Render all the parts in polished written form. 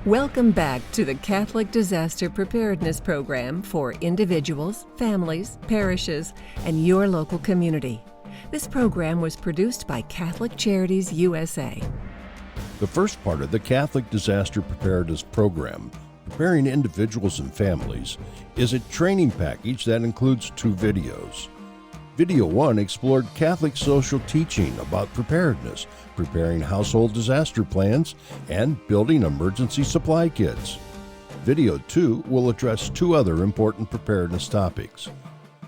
Welcome back to the Catholic Disaster Preparedness Program for individuals, families, parishes, and your local community. This program was produced by Catholic Charities USA. The first part of the Catholic Disaster Preparedness Program, Preparing Individuals and Families, is a training package that includes 2 videos. Video 1 explored Catholic social teaching about preparedness, preparing household disaster plans, and building emergency supply kits. Video 2 will address 2 other important preparedness topics: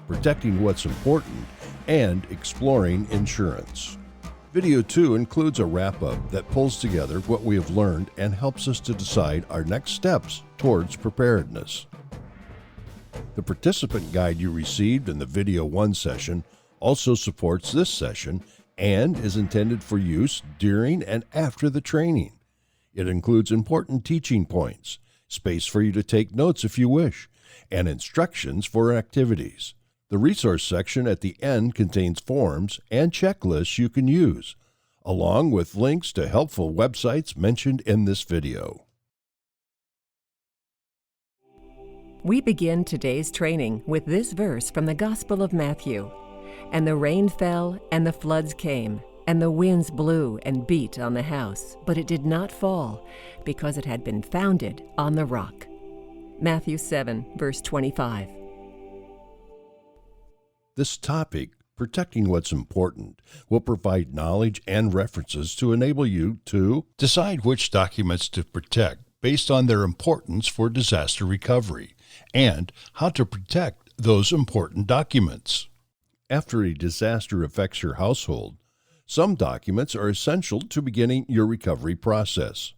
protecting what's important and exploring insurance. Video 2 includes a wrap-up that pulls together what we have learned and helps us to decide our next steps towards preparedness. The participant guide you received in the Video 1 session also supports this session and is intended for use during and after the training. It includes important teaching points, space for you to take notes if you wish, and instructions for activities. The resource section at the end contains forms and checklists you can use, along with links to helpful websites mentioned in this video. We begin today's training with this verse from the Gospel of Matthew. "And the rain fell, and the floods came, and the winds blew and beat on the house, but it did not fall, because it had been founded on the rock." Matthew 7, verse 25. This topic, protecting what's important, will provide knowledge and references to enable you to decide which documents to protect based on their importance for disaster recovery, and how to protect those important documents. After a disaster affects your household, some documents are essential to beginning your recovery process.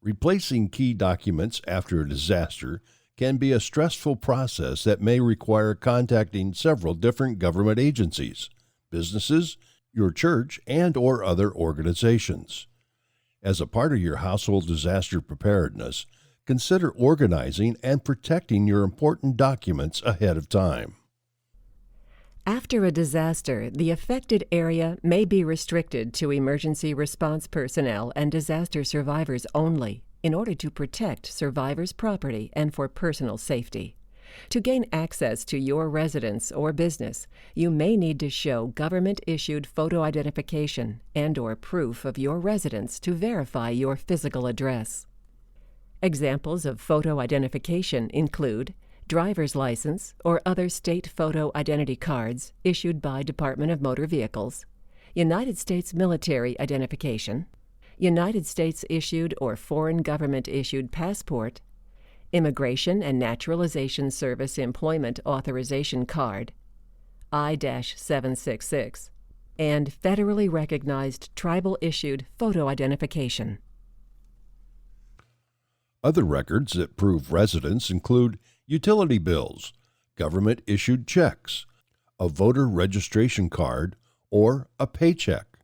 Replacing key documents after a disaster can be a stressful process that may require contacting several different government agencies, businesses, your church, and/or other organizations. As a part of your household disaster preparedness, consider organizing and protecting your important documents ahead of time. After a disaster, the affected area may be restricted to emergency response personnel and disaster survivors only in order to protect survivors' property and for personal safety. To gain access to your residence or business, you may need to show government-issued photo identification and/or proof of your residence to verify your physical address. Examples of photo identification include driver's license or other state photo identity cards issued by Department of Motor Vehicles, United States military identification, United States issued or foreign government issued passport, Immigration and Naturalization Service Employment Authorization Card, I-766, and federally recognized tribal-issued photo identification. Other records that prove residence include utility bills, government-issued checks, a voter registration card, or a paycheck.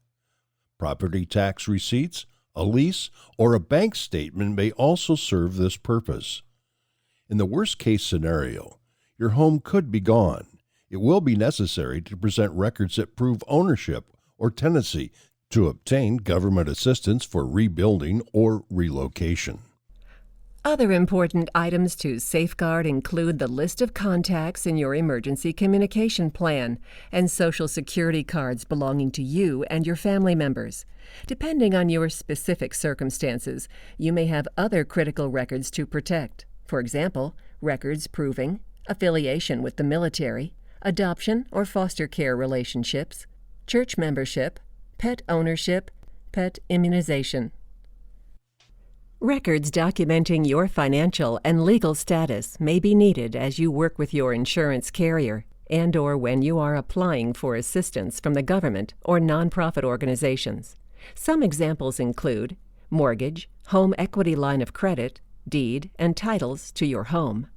Property tax receipts, a lease, or a bank statement may also serve this purpose. In the worst-case scenario, your home could be gone. It will be necessary to present records that prove ownership or tenancy to obtain government assistance for rebuilding or relocation. Other important items to safeguard include the list of contacts in your emergency communication plan and Social Security cards belonging to you and your family members. Depending on your specific circumstances, you may have other critical records to protect. For example, records proving affiliation with the military, adoption or foster care relationships, church membership, pet ownership, pet immunization. Records documenting your financial and legal status may be needed as you work with your insurance carrier and/or when you are applying for assistance from the government or nonprofit organizations. Some examples include mortgage, home equity line of credit, deed and titles to your home,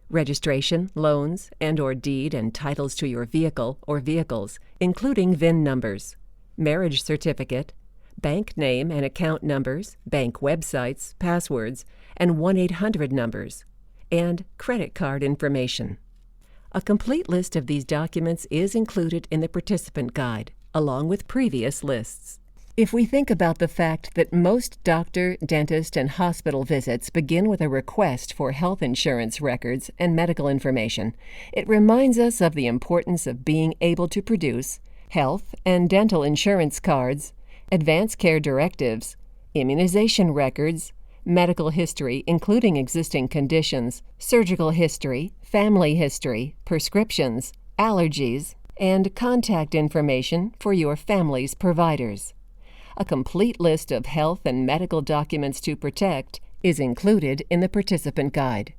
registration, loans, and/or deed and titles to your vehicle or vehicles, including VIN numbers, marriage certificate, bank name and account numbers, bank websites, passwords, and 1-800 numbers, and credit card information. A complete list of these documents is included in the participant guide, along with previous lists. If we think about the fact that most doctor, dentist, and hospital visits begin with a request for health insurance records and medical information, it reminds us of the importance of being able to produce health and dental insurance cards, advance care directives, immunization records, medical history including existing conditions, surgical history, family history, prescriptions, allergies, and contact information for your family's providers. A complete list of health and medical documents to protect is included in the participant guide.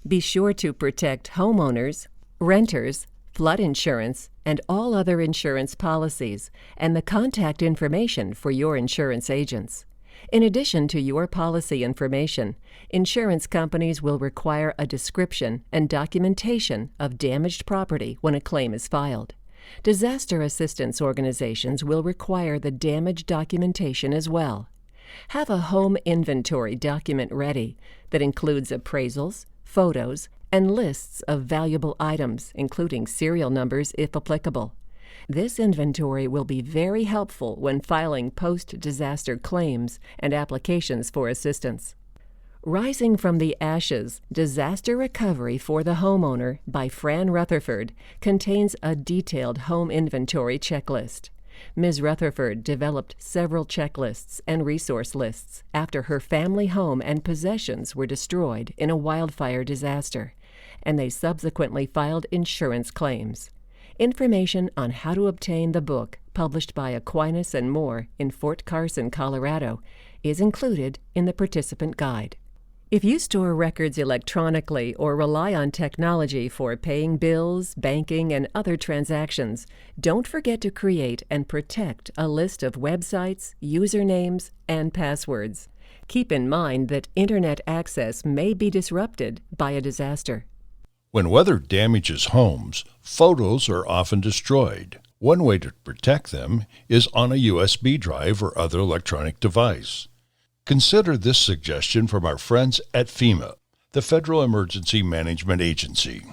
Be sure to protect homeowners, renters, flood insurance, and all other insurance policies, and the contact information for your insurance agents. In addition to your policy information, insurance companies will require a description and documentation of damaged property when a claim is filed. Disaster assistance organizations will require the damage documentation as well. Have a home inventory document ready that includes appraisals, photos, and lists of valuable items, including serial numbers if applicable. This inventory will be very helpful when filing post-disaster claims and applications for assistance. Rising from the Ashes, Disaster Recovery for the Homeowner by Fran Rutherford contains a detailed home inventory checklist. Ms. Rutherford developed several checklists and resource lists after her family home and possessions were destroyed in a wildfire disaster, and they subsequently filed insurance claims. Information on how to obtain the book, published by Aquinas and Moore in Fort Carson, Colorado, is included in the participant guide. If you store records electronically or rely on technology for paying bills, banking, and other transactions, don't forget to create and protect a list of websites, usernames, and passwords. Keep in mind that Internet access may be disrupted by a disaster. When weather damages homes, photos are often destroyed. One way to protect them is on a USB drive or other electronic device. Consider this suggestion from our friends at FEMA, the Federal Emergency Management Agency.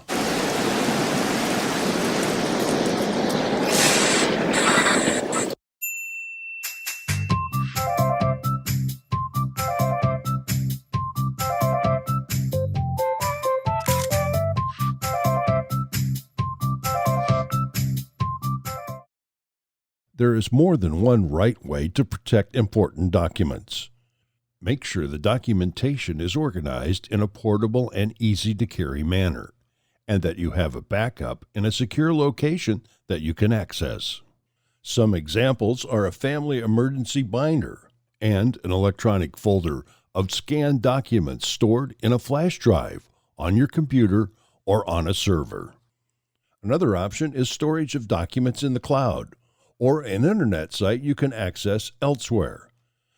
There is more than one right way to protect important documents. Make sure the documentation is organized in a portable and easy-to-carry manner, and that you have a backup in a secure location that you can access. Some examples are a family emergency binder and an electronic folder of scanned documents stored in a flash drive on your computer or on a server. Another option is storage of documents in the cloud or an internet site you can access elsewhere.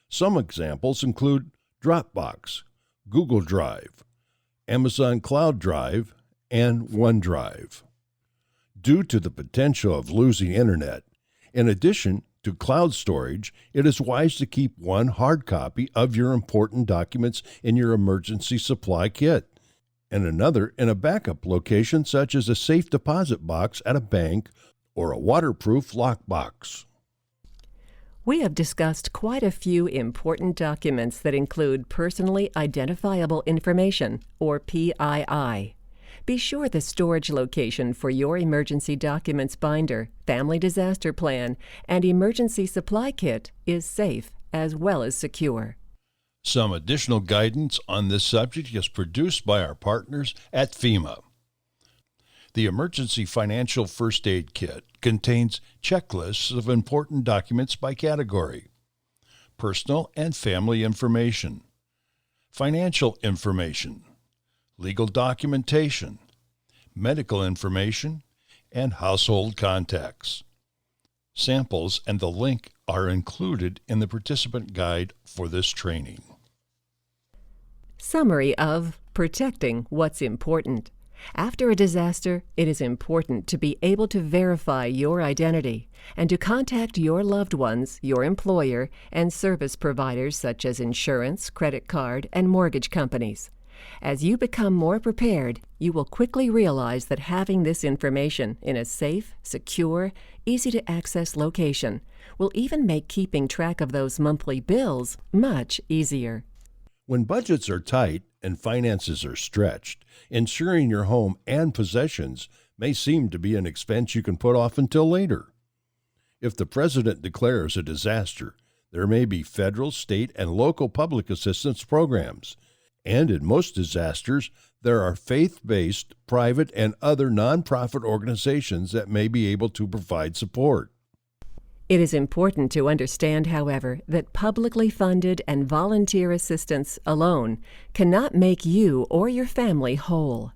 Some examples include Dropbox, Google Drive, Amazon Cloud Drive, and OneDrive. Due to the potential of losing internet, in addition to cloud storage, it is wise to keep one hard copy of your important documents in your emergency supply kit, and another in a backup location such as a safe deposit box at a bank or a waterproof lockbox. We have discussed quite a few important documents that include Personally Identifiable Information, or PII. Be sure the storage location for your emergency documents binder, family disaster plan, and emergency supply kit is safe as well as secure. Some additional guidance on this subject is produced by our partners at FEMA. The Emergency Financial First Aid Kit contains checklists of important documents by category: personal and family information, financial information, legal documentation, medical information, and household contacts. Samples and the link are included in the participant guide for this training. Summary of Protecting What's Important. After a disaster, it is important to be able to verify your identity and to contact your loved ones, your employer, and service providers such as insurance, credit card, and mortgage companies. As you become more prepared, you will quickly realize that having this information in a safe, secure, easy-to-access location will even make keeping track of those monthly bills much easier. When budgets are tight and finances are stretched, insuring your home and possessions may seem to be an expense you can put off until later. If the president declares a disaster, there may be federal, state, and local public assistance programs. And in most disasters, there are faith-based, private, and other nonprofit organizations that may be able to provide support. It is important to understand, however, that publicly funded and volunteer assistance alone cannot make you or your family whole.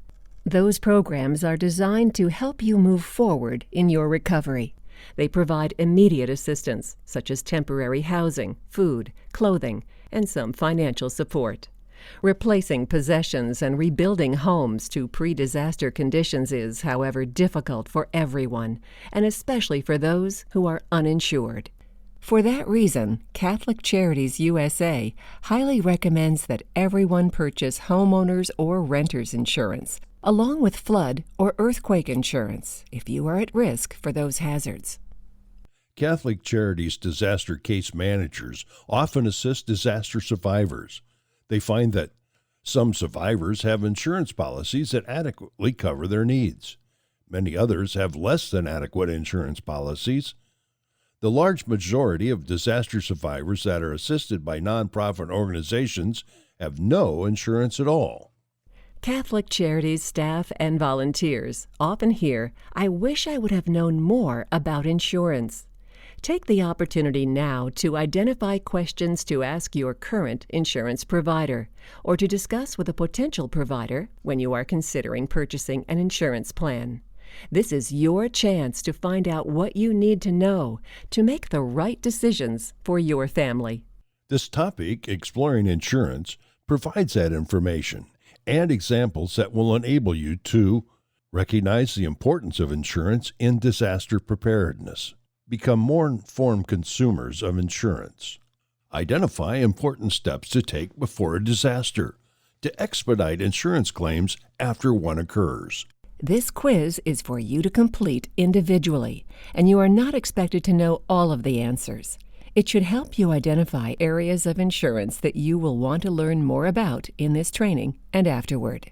Those programs are designed to help you move forward in your recovery. They provide immediate assistance, such as temporary housing, food, clothing, and some financial support. Replacing possessions and rebuilding homes to pre-disaster conditions is, however, difficult for everyone, and especially for those who are uninsured. For that reason, Catholic Charities USA highly recommends that everyone purchase homeowners or renters insurance, along with flood or earthquake insurance, if you are at risk for those hazards. Catholic Charities disaster case managers often assist disaster survivors. They find that some survivors have insurance policies that adequately cover their needs. Many others have less than adequate insurance policies. The large majority of disaster survivors that are assisted by nonprofit organizations have no insurance at all. Catholic Charities staff and volunteers often hear, "I wish I would have known more about insurance." Take the opportunity now to identify questions to ask your current insurance provider, or to discuss with a potential provider when you are considering purchasing an insurance plan. This is your chance to find out what you need to know to make the right decisions for your family. This topic, Exploring Insurance, provides that information and examples that will enable you to recognize the importance of insurance in disaster preparedness, become more informed consumers of insurance, identify important steps to take before a disaster, to expedite insurance claims after one occurs. This quiz is for you to complete individually, and you are not expected to know all of the answers. It should help you identify areas of insurance that you will want to learn more about in this training and afterward.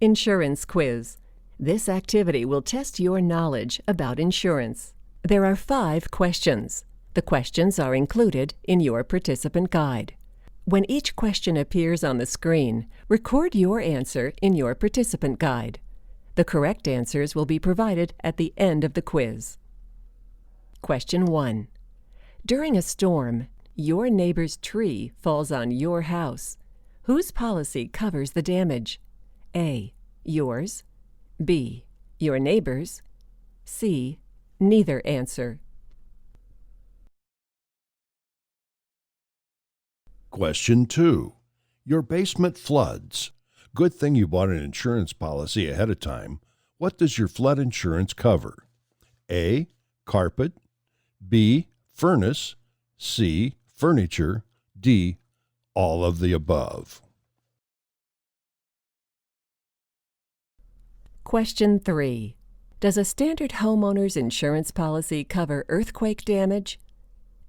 Insurance Quiz. This activity will test your knowledge about insurance. There are 5 questions. The questions are included in your participant guide. When each question appears on the screen, record your answer in your participant guide. The correct answers will be provided at the end of the quiz. Question 1. During a storm, your neighbor's tree falls on your house. Whose policy covers the damage? A. Yours. B. Your neighbor's. C. Neither answer. Question 2. Your basement floods. Good thing you bought an insurance policy ahead of time. What does your flood insurance cover? A. Carpet. B. Furnace. C. Furniture. D. All of the above. Question 3. Does a standard homeowner's insurance policy cover earthquake damage?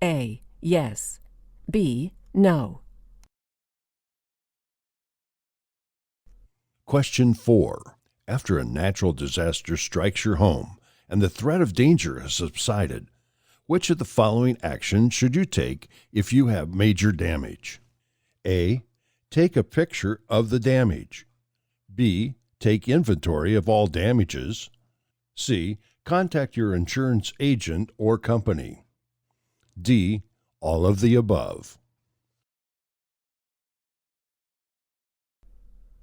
A. Yes. B. No. Question 4. After a natural disaster strikes your home and the threat of danger has subsided, which of the following actions should you take if you have major damage? A. Take a picture of the damage. B. Take inventory of all damages. C. Contact your insurance agent or company. D. All of the above.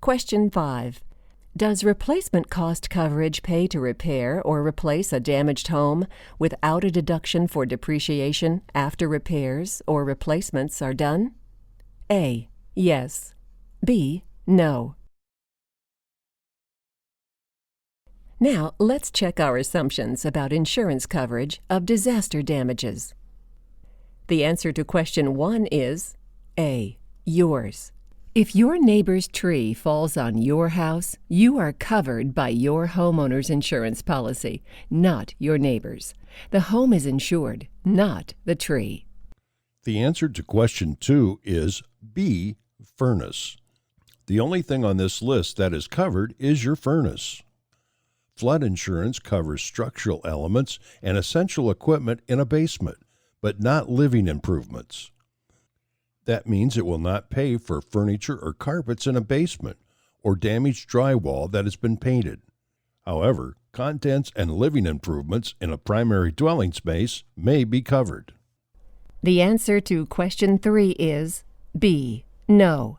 Question 5. Does replacement cost coverage pay to repair or replace a damaged home without a deduction for depreciation after repairs or replacements are done? A. Yes. B. No. Now, let's check our assumptions about insurance coverage of disaster damages. The answer to question 1 is A. Yours. If your neighbor's tree falls on your house, you are covered by your homeowner's insurance policy, not your neighbor's. The home is insured, not the tree. The answer to question 2 is B, furnace. The only thing on this list that is covered is your furnace. Flood insurance covers structural elements and essential equipment in a basement, but not living improvements. That means it will not pay for furniture or carpets in a basement or damaged drywall that has been painted. However, contents and living improvements in a primary dwelling space may be covered. The answer to question 3 is B, no.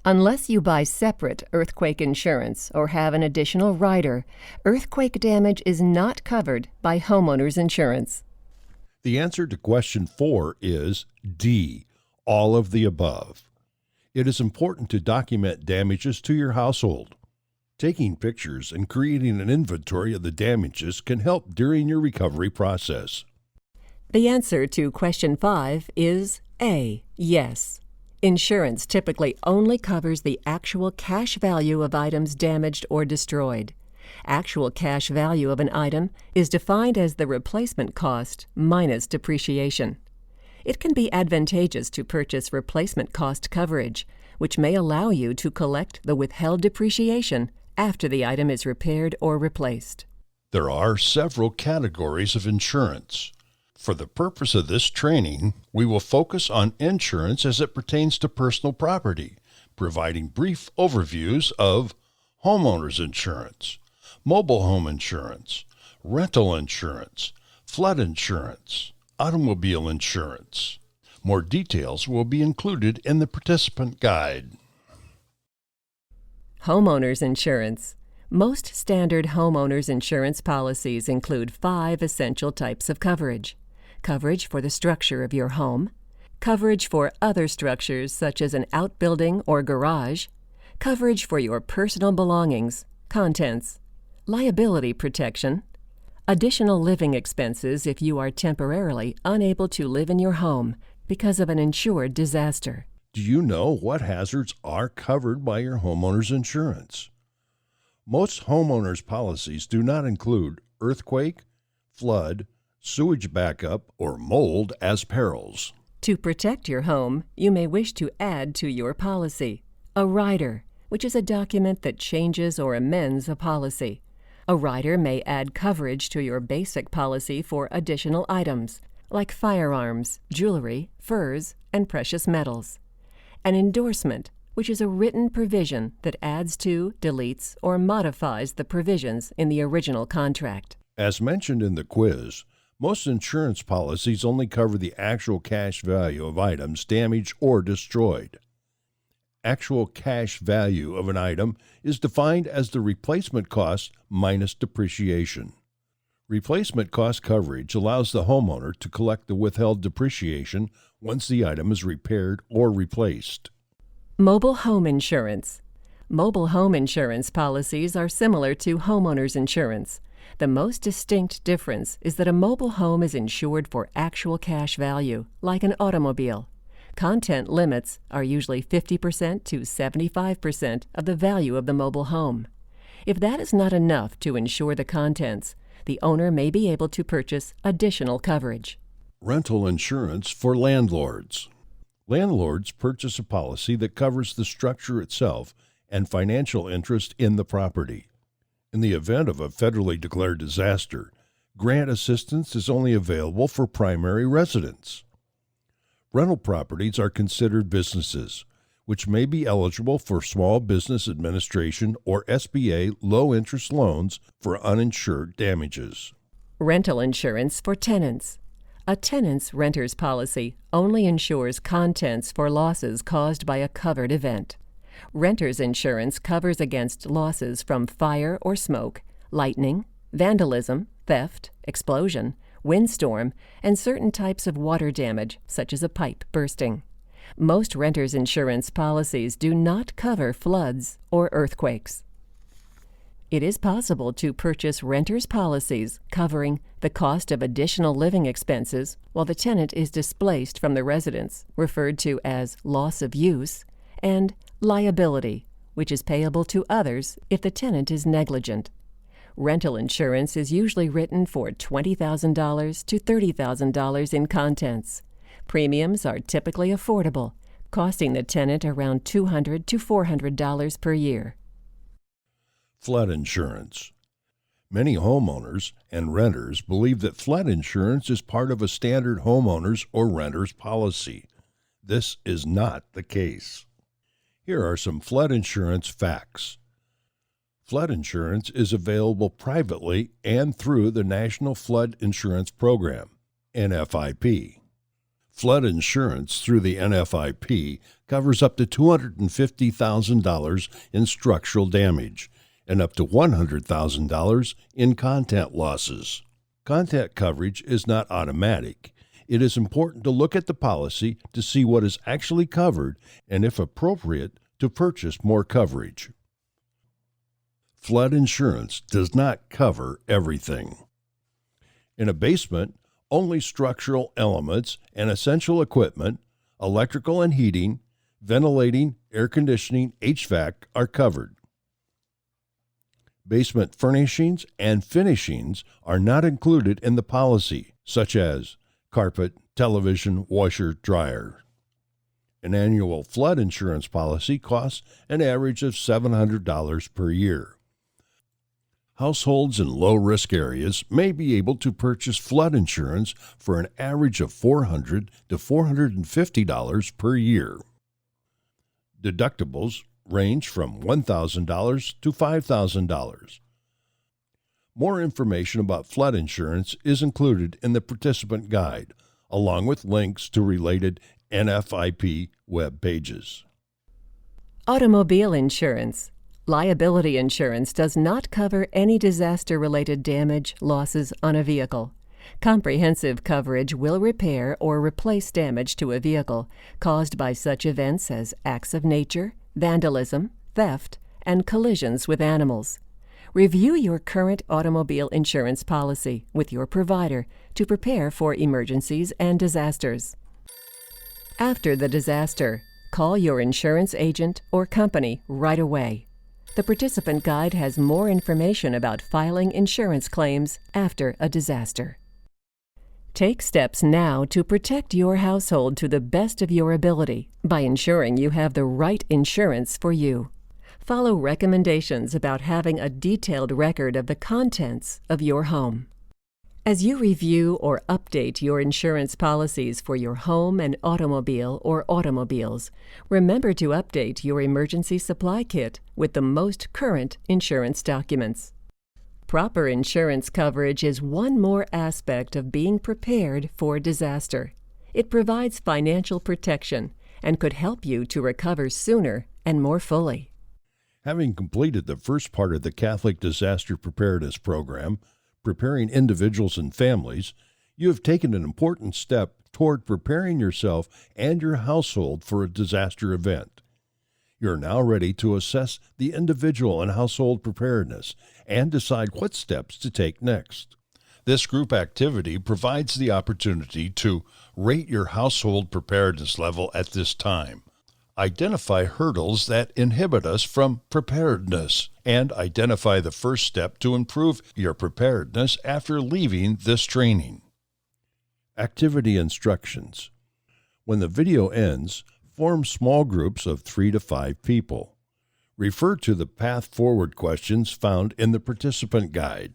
Unless you buy separate earthquake insurance or have an additional rider, earthquake damage is not covered by homeowners insurance. The answer to question 4 is D, all of the above. It is important to document damages to your household. Taking pictures and creating an inventory of the damages can help during your recovery process. The answer to question 5 is A, yes. Insurance typically only covers the actual cash value of items damaged or destroyed. Actual cash value of an item is defined as the replacement cost minus depreciation. It can be advantageous to purchase replacement cost coverage, which may allow you to collect the withheld depreciation after the item is repaired or replaced. There are several categories of insurance. For the purpose of this training, we will focus on insurance as it pertains to personal property, providing brief overviews of homeowners insurance, mobile home insurance, rental insurance, flood insurance, automobile insurance. More details will be included in the participant guide. Homeowners insurance. Most standard homeowners insurance policies include 5 essential types of coverage. Coverage for the structure of your home, coverage for other structures such as an outbuilding or garage, coverage for your personal belongings, contents, liability protection, additional living expenses if you are temporarily unable to live in your home because of an insured disaster. Do you know what hazards are covered by your homeowner's insurance? Most homeowners' policies do not include earthquake, flood, sewage backup, or mold as perils. To protect your home, you may wish to add to your policy a rider, which is a document that changes or amends a policy. A rider may add coverage to your basic policy for additional items, like firearms, jewelry, furs, and precious metals. An endorsement, which is a written provision that adds to, deletes, or modifies the provisions in the original contract. As mentioned in the quiz, most insurance policies only cover the actual cash value of items damaged or destroyed. Actual cash value of an item is defined as the replacement cost minus depreciation. Replacement cost coverage allows the homeowner to collect the withheld depreciation once the item is repaired or replaced. Mobile home insurance. Mobile home insurance policies are similar to homeowners insurance. The most distinct difference is that a mobile home is insured for actual cash value, like an automobile. Content limits are usually 50% to 75% of the value of the mobile home. If that is not enough to insure the contents, the owner may be able to purchase additional coverage. Rental insurance for landlords. Landlords purchase a policy that covers the structure itself and financial interest in the property. In the event of a federally declared disaster, grant assistance is only available for primary residents. Rental properties are considered businesses, which may be eligible for Small Business Administration or SBA low-interest loans for uninsured damages. Rental insurance for tenants. A tenant's renter's policy only insures contents for losses caused by a covered event. Renter's insurance covers against losses from fire or smoke, lightning, vandalism, theft, explosion, windstorm, and certain types of water damage, such as a pipe bursting. Most renters' insurance policies do not cover floods or earthquakes. It is possible to purchase renters' policies covering the cost of additional living expenses while the tenant is displaced from the residence, referred to as loss of use, and Liability, which is payable to others if the tenant is negligent. Rental insurance is usually written for $20,000 to $30,000 in contents. Premiums are typically affordable, costing the tenant around $200 to $400 per year. Flood insurance. Many homeowners and renters believe that flood insurance is part of a standard homeowners or renters policy. This is not the case. Here are some flood insurance facts. Flood insurance is available privately and through the National Flood Insurance Program, NFIP. Flood insurance through the NFIP covers up to $250,000 in structural damage and up to $100,000 in content losses. Content coverage is not automatic. It is important to look at the policy to see what is actually covered and, if appropriate, to purchase more coverage. Flood insurance does not cover everything. In a basement, only structural elements and essential equipment, electrical and heating, ventilating, air conditioning, HVAC are covered. Basement furnishings and finishings are not included in the policy, such as carpet, television, washer, dryer. An annual flood insurance policy costs an average of $700 per year. Households in low-risk areas may be able to purchase flood insurance for an average of $400 to $450 per year. Deductibles range from $1,000 to $5,000. More information about flood insurance is included in the participant guide, along with links to related NFIP web pages. Automobile insurance. Liability insurance does not cover any disaster-related damage, losses on a vehicle. Comprehensive coverage will repair or replace damage to a vehicle caused by such events as acts of nature, vandalism, theft, and collisions with animals. Review your current automobile insurance policy with your provider to prepare for emergencies and disasters. After the disaster, call your insurance agent or company right away. The participant guide has more information about filing insurance claims after a disaster. Take steps now to protect your household to the best of your ability by ensuring you have the right insurance for you. Follow recommendations about having a detailed record of the contents of your home. As you review or update your insurance policies for your home and automobile or automobiles, remember to update your emergency supply kit with the most current insurance documents. Proper insurance coverage is one more aspect of being prepared for disaster. It provides financial protection and could help you to recover sooner and more fully. Having completed the first part of the Catholic Disaster Preparedness Program, Preparing Individuals and Families, you have taken an important step toward preparing yourself and your household for a disaster event. You are now ready to assess the individual and household preparedness and decide what steps to take next. This group activity provides the opportunity to rate your household preparedness level at this time, identify hurdles that inhibit us from preparedness, and identify the first step to improve your preparedness after leaving this training. Activity instructions. When the video ends, form small groups of 3 to 5 people. Refer to the Path Forward questions found in the participant guide.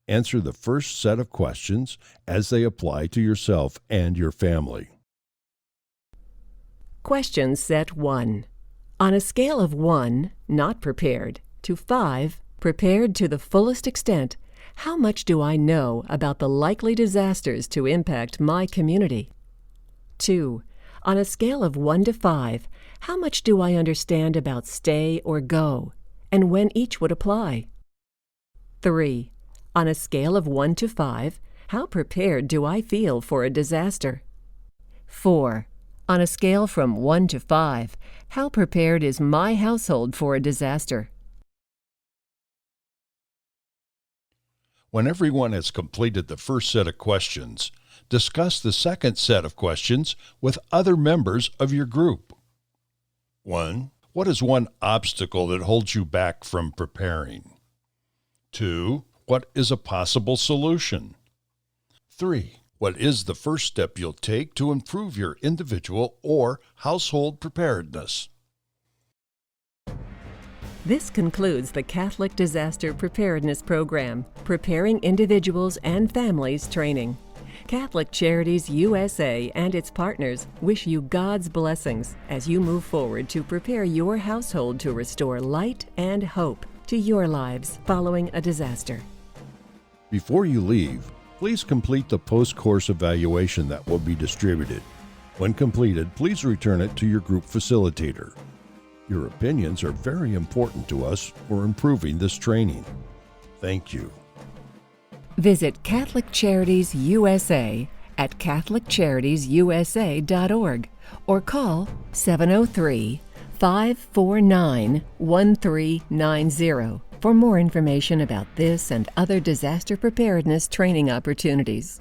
Answer the first set of questions as they apply to yourself and your family. Question set 1. On a scale of 1, not prepared, to 5, prepared to the fullest extent, how much do I know about the likely disasters to impact my community? 2. On a scale of 1 to 5, how much do I understand about stay or go, and when each would apply? 3. On a scale of 1 to 5, how prepared do I feel for a disaster? 4. On a scale from 1 to 5, how prepared is my household for a disaster? When everyone has completed the first set of questions, discuss the second set of questions with other members of your group. 1. What is one obstacle that holds you back from preparing? 2. What is a possible solution? 3. What is the first step you'll take to improve your individual or household preparedness? This concludes the Catholic Disaster Preparedness Program, Preparing Individuals and Families Training. Catholic Charities USA and its partners wish you God's blessings as you move forward to prepare your household to restore light and hope to your lives following a disaster. Before you leave, please complete the post-course evaluation that will be distributed. When completed, please return it to your group facilitator. Your opinions are very important to us for improving this training. Thank you. Visit Catholic Charities USA at catholiccharitiesusa.org or call 703-549-1390 for more information about this and other disaster preparedness training opportunities.